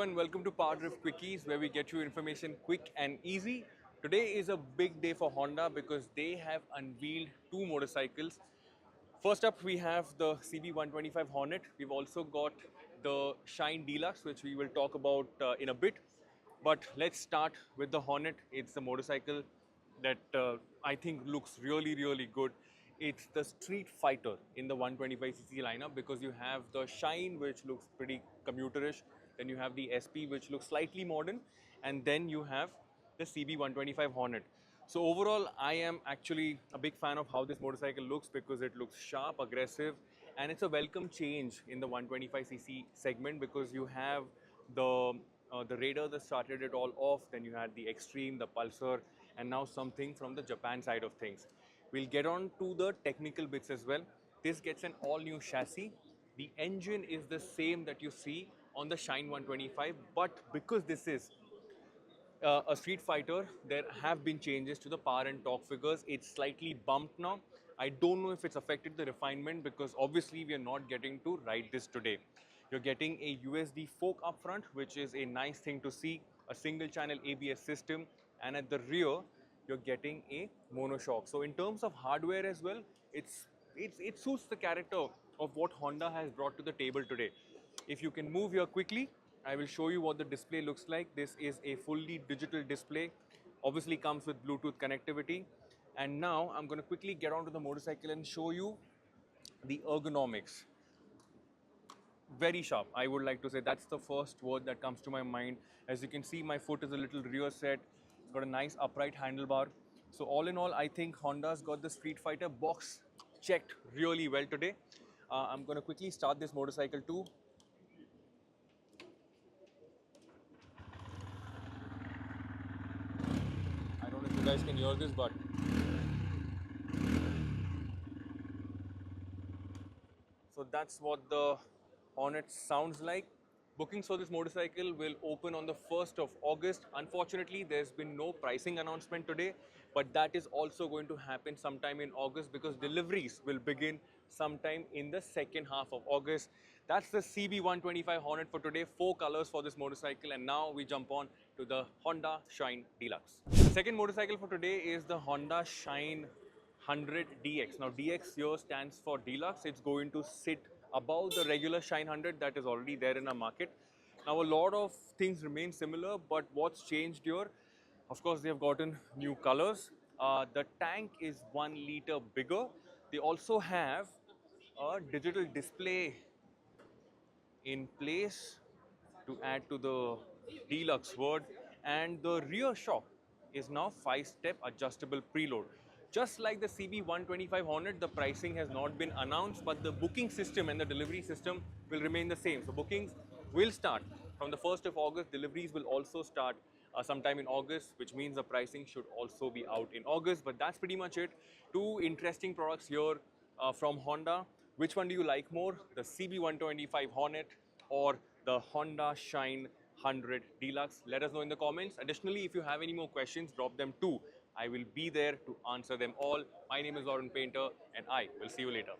Hello and welcome to PowerDrift QuickEase, where we get you information quick and easy. Today is a big day for Honda because they have unveiled two motorcycles. First up, we have the CB125 Hornet. We've also got the Shine Deluxe, which we will talk about in a bit. But let's start with the Hornet. It's the motorcycle that I think looks really good. It's the Street Fighter in the 125cc lineup because you have the Shine, which looks pretty commuterish. Then you have the SP, which looks slightly modern. And then you have the CB125 Hornet. So overall, I am actually a big fan of how this motorcycle looks because it looks sharp, aggressive, and it's a welcome change in the 125cc segment because you have the Raider that started it all off, then you had the Extreme, the Pulsar, and now something from the Japan side of things. We'll get on to the technical bits as well. This gets an all-new chassis. The engine is the same that you see on the Shine 125, but because this is a Street Fighter, there have been changes to the power and torque figures. It's slightly bumped now. I don't know if it's affected the refinement because obviously we are not getting to ride this today. You're getting a USD fork up front, which is a nice thing to see, a single channel ABS system, and at the rear, you're getting a monoshock. So in terms of hardware as well, it suits the character of what Honda has brought to the table today. If you can move here quickly, I will show you what the display looks like. This is a fully digital display. Obviously comes with Bluetooth connectivity. And now I'm going to quickly get onto the motorcycle and show you the ergonomics. Very sharp, I would like to say. That's the first word that comes to my mind. As you can see, my foot is a little rear set. It's got a nice upright handlebar. So all in all, I think Honda's got the Street Fighter box checked really well today. I'm going to quickly start this motorcycle too. I don't know if you guys can hear this, but so that's what the Hornet sounds like. Bookings for this motorcycle will open on the 1st of August. Unfortunately, there's been no pricing announcement today, but that is also going to happen sometime in August because deliveries will begin sometime in the second half of August. That's the CB125 Hornet for today. 4 colors for this motorcycle, and now we jump on to the Honda Shine Deluxe. The second motorcycle for today is the Honda Shine 100 DX. Now DX here stands for Deluxe. It's going to sit above the regular Shine 100 that is already there in our market. Now a lot of things remain similar, but what's changed here? Of course, they have gotten new colors. The tank is 1 liter bigger. They also have a digital display in place to add to the Deluxe word, and the rear shock is now 5-step adjustable preload. Just like the CB125 Hornet, the pricing has not been announced, but the booking system and the delivery system will remain the same. So bookings will start from the 1st of August. Deliveries will also start sometime in August, which means the pricing should also be out in August. But that's pretty much it. 2 interesting products here from Honda. Which one do you like more, the CB125 Hornet or the Honda Shine 100 Deluxe? Let us know in the comments. Additionally, if you have any more questions, drop them too. I will be there to answer them all. My name is Lauren Painter, and I will see you later.